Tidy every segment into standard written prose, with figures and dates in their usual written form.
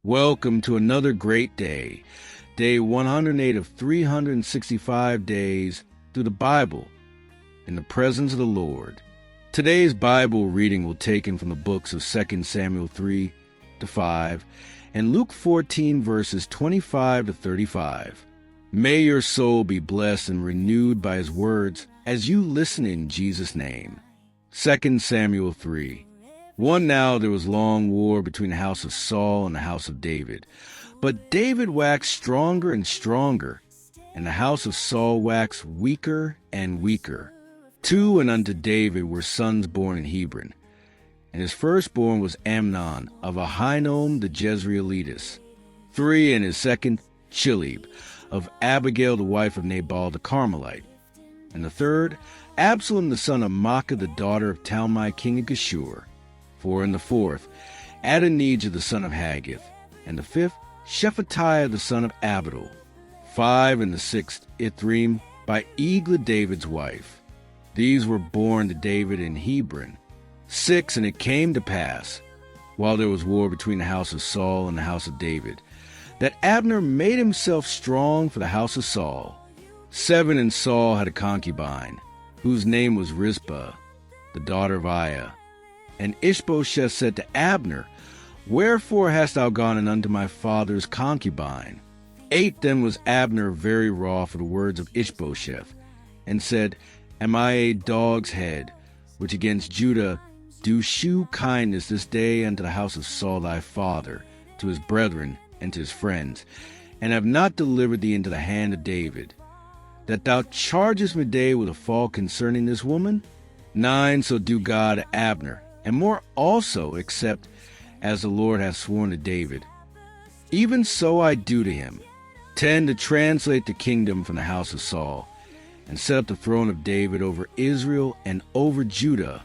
Welcome to another great day, day 108 of 365 days through the Bible, in the presence of the Lord. Today's Bible reading will be taken from the books of 2 Samuel 3 to 5 and Luke 14 verses 25 to 35. May your soul be blessed and renewed by his words as you listen in Jesus' name. 2 Samuel 3. Now there was long war between the house of Saul and the house of David. But David waxed stronger and stronger, and the house of Saul waxed weaker and weaker. 2 and unto David were sons born in Hebron, and his firstborn was Amnon of Ahinoam the Jezreelitess. 3 and his second Chileab of Abigail the wife of Nabal the Carmelite. And the third Absalom the son of Maacah the daughter of Talmai king of Geshur. 4 and the fourth Adonijah the son of Haggith. And the fifth Shephatiah the son of Abdul. 5 and the sixth Ithream by Eglah David's wife. These were born to David in Hebron. 6 And it came to pass, while there was war between the house of Saul and the house of David, that Abner made himself strong for the house of Saul. 7 And Saul had a concubine, whose name was Rizpah, the daughter of Aiah. And Ishbosheth said to Abner, Wherefore hast thou gone in unto my father's concubine? 8 Then was Abner very wroth for the words of Ishbosheth, and said, Am I a dog's head, which against Judah do shew kindness this day unto the house of Saul thy father, to his brethren and to his friends, and have not delivered thee into the hand of David, that thou chargest me today with a fault concerning this woman? 9 So do God to Abner, and more also, except as the Lord hath sworn to David. Even so I do to him. 10 To translate the kingdom from the house of Saul, and set up the throne of David over Israel and over Judah,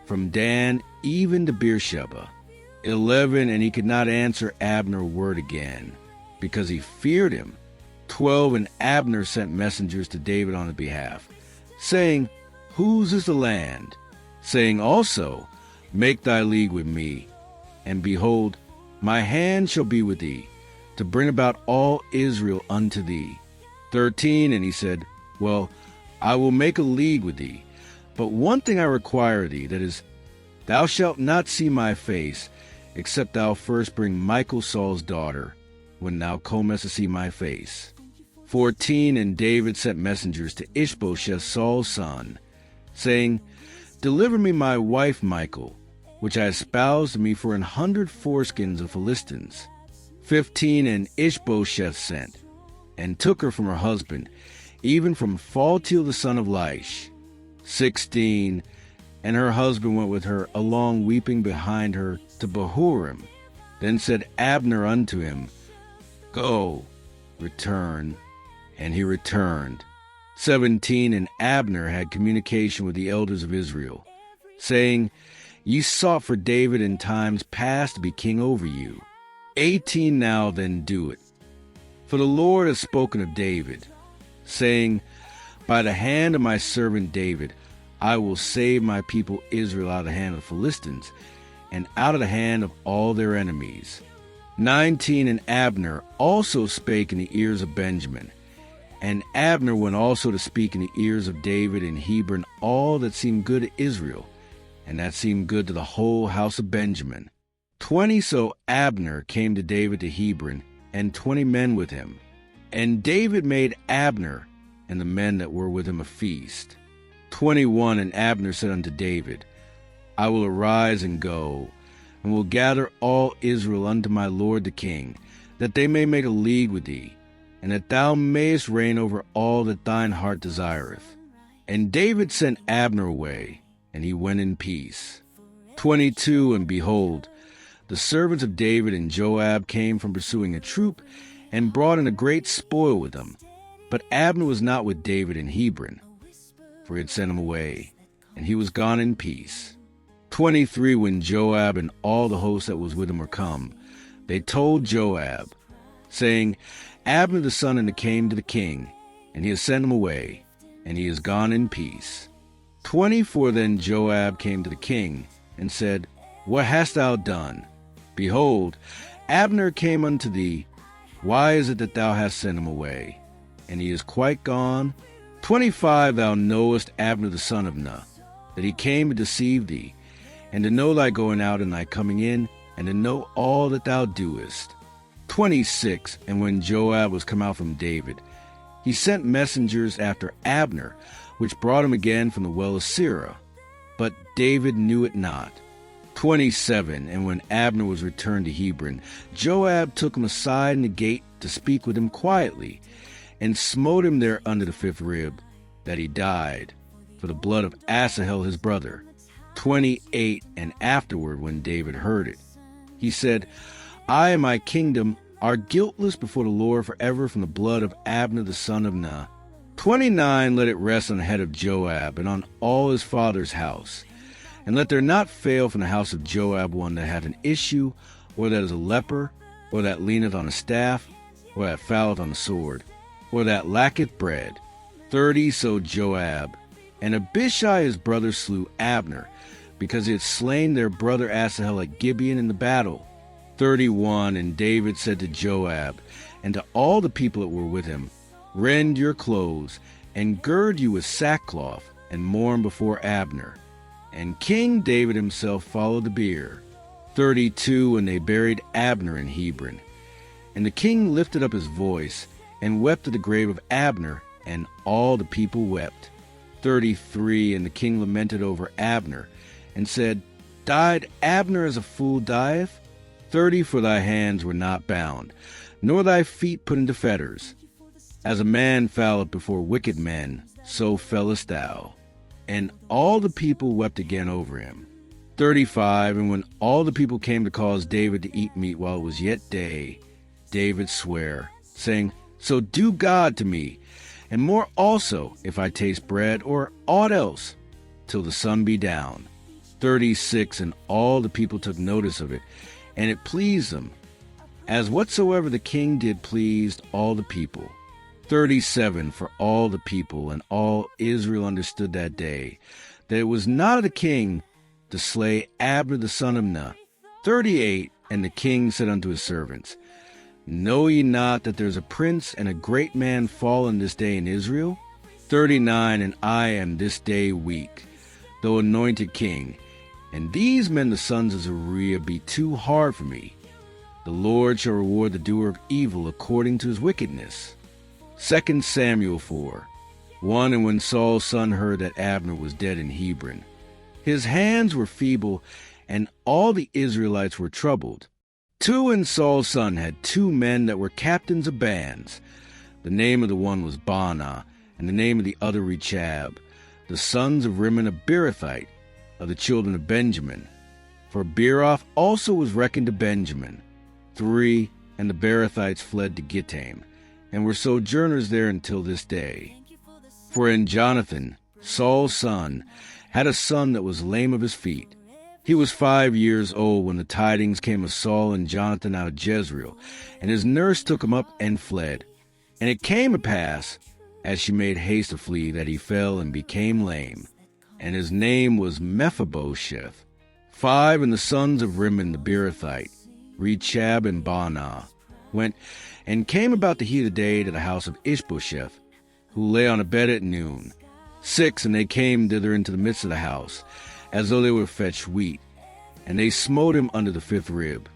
from Dan even to Beersheba. 11 And he could not answer Abner a word again, because he feared him. 12 And Abner sent messengers to David on his behalf, saying, Whose is the land? Saying also, Make thy league with me, and behold, my hand shall be with thee, to bring about all Israel unto thee. 13 And he said, Well, I will make a league with thee, but one thing I require of thee, that is, thou shalt not see my face, except thou first bring Michal Saul's daughter, when thou comest to see my face. 14 And David sent messengers to Ishbosheth Saul's son, saying, Deliver me my wife Michal, which I espoused to me for 100 foreskins of Philistines. 15 And Ishbosheth sent, and took her from her husband, even from Phaltiel the son of Laish. 16 And her husband went with her along weeping behind her to Bahurim. Then said Abner unto him, Go, return. And he returned. 17 And Abner had communication with the elders of Israel, saying, Ye sought for David in times past to be king over you. 18 Now then do it. For the Lord has spoken of David, saying, By the hand of my servant David I will save my people Israel out of the hand of the Philistines, and out of the hand of all their enemies. 19 And Abner also spake in the ears of Benjamin. And Abner went also to speak in the ears of David in Hebron all that seemed good to Israel, and that seemed good to the whole house of Benjamin. 20 So Abner came to David to Hebron, and 20 men with him. And David made Abner and the men that were with him a feast. 21 And Abner said unto David, I will arise and go, and will gather all Israel unto my lord the king, that they may make a league with thee, and that thou mayest reign over all that thine heart desireth. And David sent Abner away, and he went in peace. 22 And behold, the servants of David and Joab came from pursuing a troop, and brought in a great spoil with them. But Abner was not with David in Hebron, for he had sent him away, and he was gone in peace. 23 When Joab and all the host that was with him were come, they told Joab, saying, Abner the son of Ner came to the king, and he has sent him away, and he is gone in peace. 24 Then Joab came to the king, and said, What hast thou done? Behold, Abner came unto thee, why is it that thou hast sent him away? And he is quite gone. 25 Thou knowest Abner the son of Ner, that he came to deceive thee, and to know thy going out and thy coming in, and to know all that thou doest. 26 And when Joab was come out from David, he sent messengers after Abner, which brought him again from the well of Sirah. But David knew it not. 27 And when Abner was returned to Hebron, Joab took him aside in the gate to speak with him quietly, and smote him there under the fifth rib, that he died, for the blood of Asahel his brother. 28 And afterward, when David heard it, he said, I and my kingdom are guiltless before the Lord forever from the blood of Abner the son of Ner. 29 Let it rest on the head of Joab, and on all his father's house. And let there not fail from the house of Joab one that hath an issue, or that is a leper, or that leaneth on a staff, or that falleth on the sword, or that lacketh bread. 30 So Joab and Abishai his brother slew Abner, because he had slain their brother Asahel at Gibeon in the battle. 31 And David said to Joab, and to all the people that were with him, Rend your clothes, and gird you with sackcloth, and mourn before Abner. And King David himself followed the bier. 32 And they buried Abner in Hebron. And the king lifted up his voice, and wept at the grave of Abner, and all the people wept. 33 And the king lamented over Abner, and said, Died Abner as a fool dieth? 30 For thy hands were not bound, nor thy feet put into fetters. As a man falleth before wicked men, so fellest thou. And all the people wept again over him. 35 And when all the people came to cause David to eat meat while it was yet day, David sware, saying, So do God to me, and more also, if I taste bread or aught else, till the sun be down. 36 And all the people took notice of it, and it pleased them, as whatsoever the king did pleased all the people. 37 For all the people and all Israel understood that day, that it was not of the king to slay Abner the son of Ner. 38 And the king said unto his servants, Know ye not that there is a prince and a great man fallen this day in Israel? 39 And I am this day weak, though anointed king, and these men the sons of Zeruiah be too hard for me. The Lord shall reward the doer of evil according to his wickedness. 2 Samuel 4 1 And when Saul's son heard that Abner was dead in Hebron, his hands were feeble, and all the Israelites were troubled. 2 And Saul's son had 2 men that were captains of bands. The name of the one was Baanah, and the name of the other Rechab, the sons of Rimmon a Beerothite, of the children of Benjamin. For Beeroth also was reckoned to Benjamin. 3 And the Beerothites fled to Gittaim, and were sojourners there until this day. For in Jonathan, Saul's son, had a son that was lame of his feet. He was 5 years old when the tidings came of Saul and Jonathan out of Jezreel, and his nurse took him up and fled. And it came to pass, as she made haste to flee, that he fell and became lame. And his name was Mephibosheth. 5 And the sons of Rimmon the Beerothite, Rechab and Baanah, went and came about the heat of the day to the house of Ishbosheth, who lay on a bed at noon. 6 And they came thither into the midst of the house, as though they would fetch wheat, and they smote him under the fifth rib.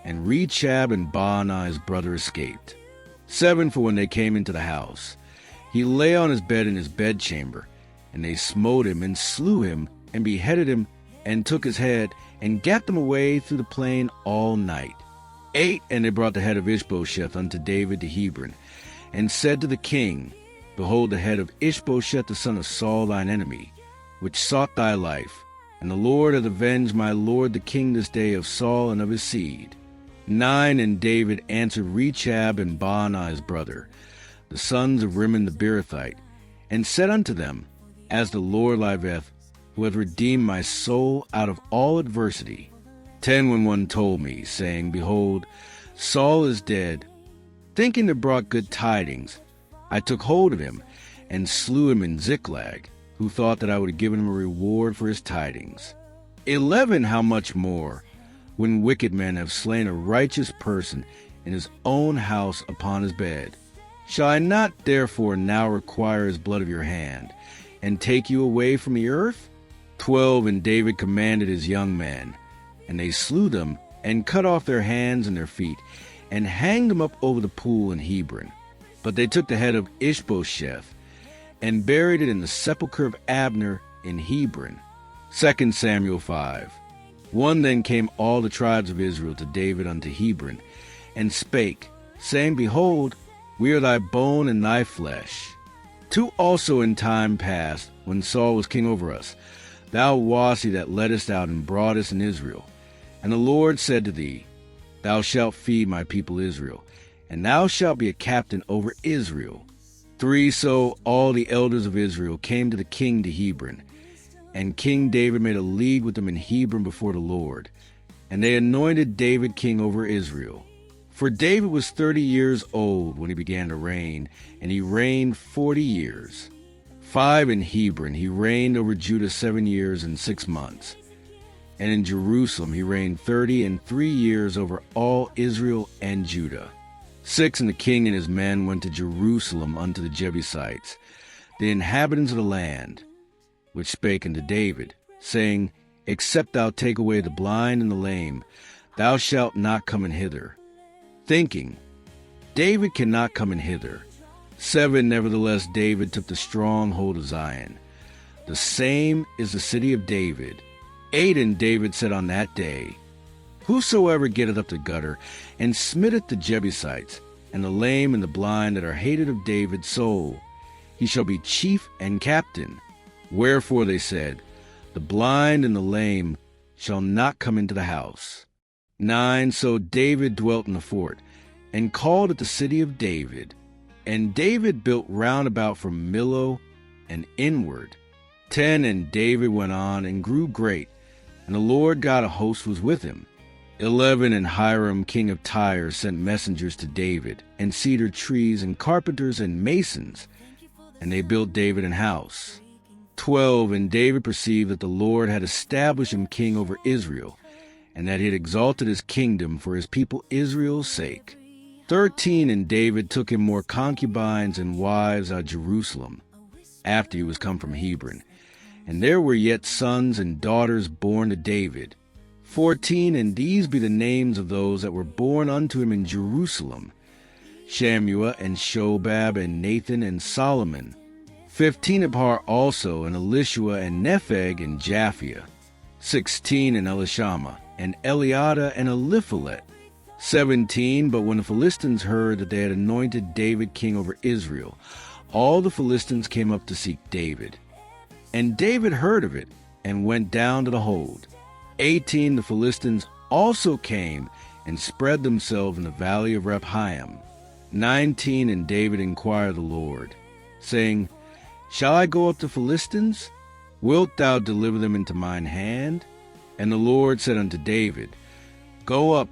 And Rechab and Baanah his brother escaped. 7 For when they came into the house, he lay on his bed in his bedchamber, and they smote him and slew him and beheaded him, and took his head and gat them away through the plain all night. 8 And they brought the head of Ishbosheth unto David to Hebron, and said to the king, Behold the head of Ishbosheth the son of Saul thine enemy, which sought thy life, and the Lord hath avenged my lord the king this day of Saul and of his seed. 9 And David answered Rechab and Baanah his brother, the sons of Rimmon the Beerothite, and said unto them, As the Lord liveth, who hath redeemed my soul out of all adversity. 10 When one told me, saying, Behold, Saul is dead, thinking to brought good tidings, I took hold of him, and slew him in Ziklag, who thought that I would have given him a reward for his tidings. 11 How much more, when wicked men have slain a righteous person in his own house upon his bed? Shall I not therefore now require his blood of your hand, and take you away from the earth? 12 And David commanded his young men, and they slew them, and cut off their hands and their feet, and hanged them up over the pool in Hebron. But they took the head of Ishbosheth, and buried it in the sepulchre of Abner in Hebron. 2 Samuel 5. Then came all the tribes of Israel to David unto Hebron, and spake, saying, Behold, we are thy bone and thy flesh. 2 Also in time past, when Saul was king over us, thou wast he that leddest out and broughtest in Israel. And the Lord said to thee, Thou shalt feed my people Israel, and thou shalt be a captain over Israel. 3 So all the elders of Israel came to the king to Hebron, and King David made a league with them in Hebron before the Lord. And they anointed David king over Israel. For David was 30 years old when he began to reign, and he reigned 40 years. 5 In Hebron he reigned over Judah 7 years and 6 months. And in Jerusalem he reigned 33 years over all Israel and Judah. 6 And the king and his men went to Jerusalem unto the Jebusites, the inhabitants of the land, which spake unto David, saying, Except thou take away the blind and the lame, thou shalt not come in hither. Thinking, David cannot come in hither. 7 Nevertheless David took the stronghold of Zion. The same is the city of David. 8 And David said on that day, Whosoever getteth up the gutter, and smitteth the Jebusites, and the lame and the blind that are hated of David's soul, he shall be chief and captain. Wherefore they said, The blind and the lame shall not come into the house. 9 So David dwelt in the fort, and called it the city of David. And David built round about from Millo and inward. 10 And David went on and grew great, and the Lord God of hosts was with him. 11 And Hiram king of Tyre sent messengers to David, and cedar trees, and carpenters, and masons, and they built David an house. 12 And David perceived that the Lord had established him king over Israel, and that he had exalted his kingdom for his people Israel's sake. 13 And David took him more concubines and wives out of Jerusalem, after he was come from Hebron. And there were yet sons and daughters born to David. 14 And these be the names of those that were born unto him in Jerusalem: Shammua, and Shobab, and Nathan, and Solomon. 15 Ibhar also, and Elishua, and Nepheg, and Japhia. 16 And Elishama, and Eliada, and Eliphalet. 17 But when the Philistines heard that they had anointed David king over Israel, all the Philistines came up to seek David. And David heard of it, and went down to the hold. 18 The Philistines also came, and spread themselves in the valley of Rephaim. 19 And David inquired of the Lord, saying, Shall I go up to Philistines? Wilt thou deliver them into mine hand? And the Lord said unto David, Go up,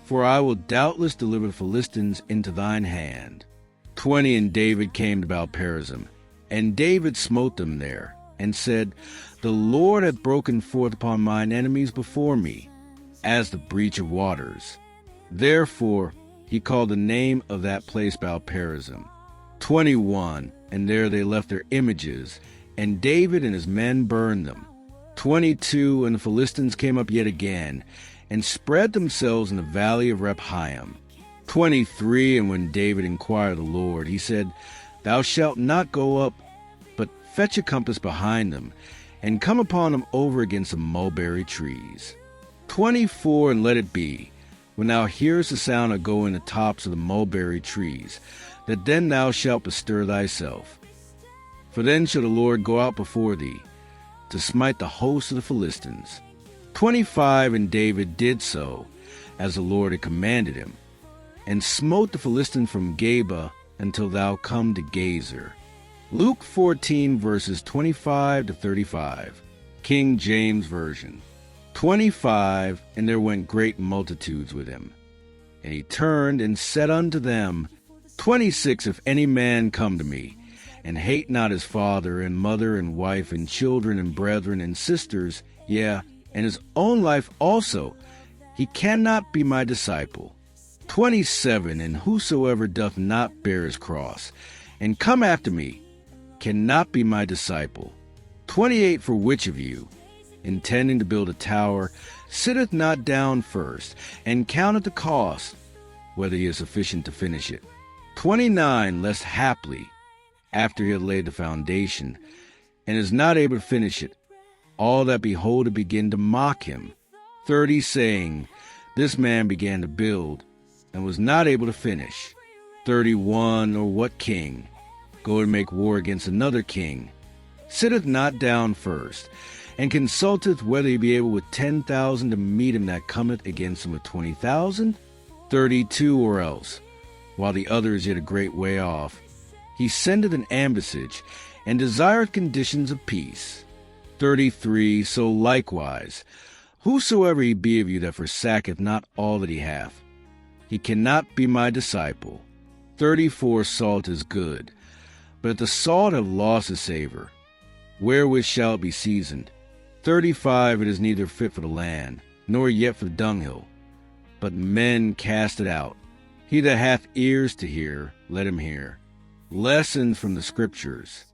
for I will doubtless deliver the Philistines into thine hand. 20 And David came to Baal-perazim, and David smote them there, and said, The Lord hath broken forth upon mine enemies before me, as the breach of waters. Therefore he called the name of that place Baal-perazim. 21 And there they left their images, and David and his men burned them. 22 And the Philistines came up yet again, and spread themselves in the valley of Rephaim. 23 And when David inquired of the Lord, he said, Thou shalt not go up, but fetch a compass behind them, and come upon them over against the mulberry trees. 24 And let it be, when thou hearest the sound of going the tops of the mulberry trees, that then thou shalt bestir thyself. For then shall the Lord go out before thee, to smite the host of the Philistines. 25 And David did so, as the Lord had commanded him, and smote the Philistines from Geba until thou come to Gazer. Luke 14 verses 25 to 35, King James Version. 25 And there went great multitudes with him. And he turned and said unto them, 26 If any man come to me, and hate not his father, and mother, and wife, and children, and brethren, and sisters, yea, and his own life also, he cannot be my disciple. 27, and whosoever doth not bear his cross, and come after me, cannot be my disciple. 28, for which of you, intending to build a tower, sitteth not down first, and counteth the cost, whether he is sufficient to finish it? 29, lest haply, after he had laid the foundation, and is not able to finish it, all that behold it begin to mock him. 30, saying, this man began to build, and was not able to finish. 31, or what king, go to make war against another king, sitteth not down first, and consulteth whether he be able with 10,000 to meet him that cometh against him with 20,000? 32, or else, while the other is yet a great way off, he sendeth an ambassage, and desireth conditions of peace. 33, so likewise, whosoever he be of you that forsaketh not all that he hath, he cannot be my disciple. 34, salt is good, but if the salt have lost its savor, wherewith shall it be seasoned? 35, it is neither fit for the land, nor yet for the dunghill, but men cast it out. He that hath ears to hear, let him hear. Lessons from the Scriptures.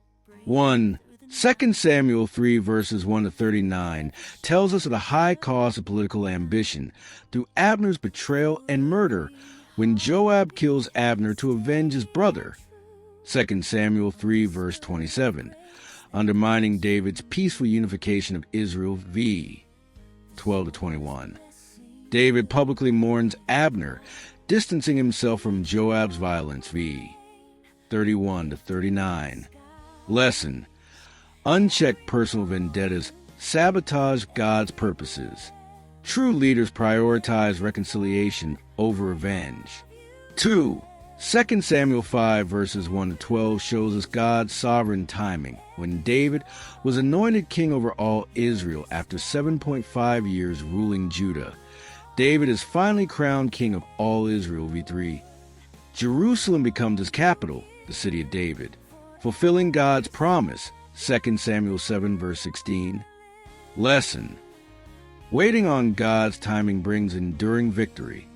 1. 2 Samuel 3, verses 1 to 39, tells us of the high cost of political ambition through Abner's betrayal and murder when Joab kills Abner to avenge his brother. 2 Samuel 3, verse 27, undermining David's peaceful unification of Israel v. 12 to 21. David publicly mourns Abner, distancing himself from Joab's violence v. 31 to 39. Lesson: unchecked personal vendettas sabotage God's purposes. True leaders prioritize reconciliation over revenge. 2. 2 Samuel 5, verses 1 to 12 shows us God's sovereign timing when David was anointed king over all Israel after 7.5 years ruling Judah. David is finally crowned king of all Israel, v3. Jerusalem becomes his capital, the city of David, fulfilling God's promise, 2 Samuel 7, verse 16. Lesson: waiting on God's timing brings enduring victory.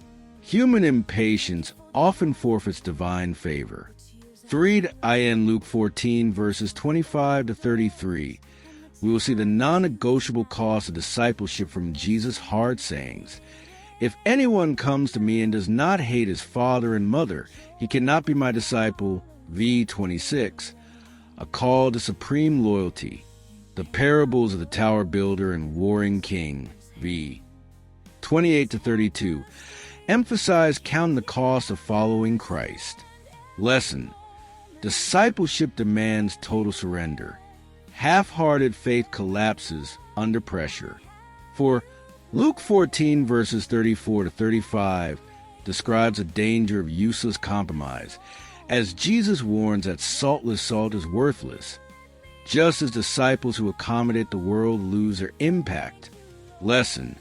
Human impatience often forfeits divine favor. 3 in Luke 14, verses 25 to 33. We will see the non-negotiable cost of discipleship from Jesus' hard sayings. If anyone comes to me and does not hate his father and mother, he cannot be my disciple, v. 26. A call to supreme loyalty. The parables of the tower builder and warring king, v. 28 to 32. Emphasize counting the cost of following Christ. Lesson: discipleship demands total surrender. Half-hearted faith collapses under pressure. For Luke 14, verses 34 to 35, describes a danger of useless compromise, as Jesus warns that saltless salt is worthless. Just as disciples who accommodate the world lose their impact. Lesson: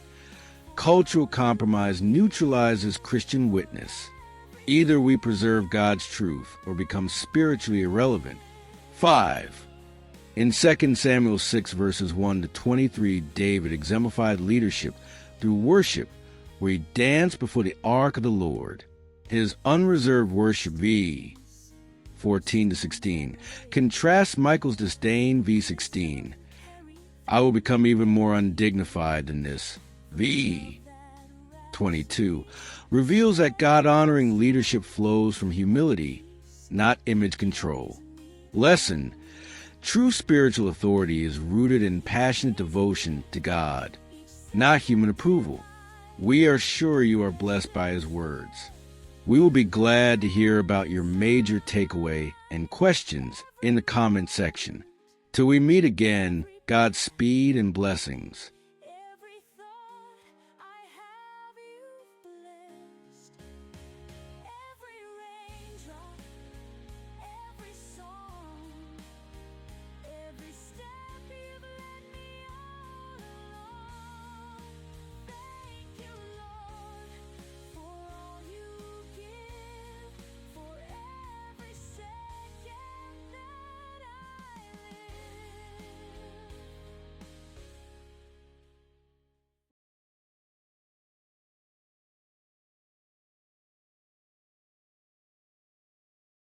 cultural compromise neutralizes Christian witness. Either we preserve God's truth or become spiritually irrelevant. 5. In 2 Samuel 6, verses 1 to 23, David exemplified leadership through worship, where he danced before the ark of the Lord. His unreserved worship, v. 14 to 16, contrasts Michal's disdain, v. 16. I will become even more undignified than this, v. 22, reveals that God-honoring leadership flows from humility, not image control. Lesson: true spiritual authority is rooted in passionate devotion to God, not human approval. We are sure you are blessed by His words. We will be glad to hear about your major takeaway and questions in the comment section. Till we meet again, Godspeed and blessings.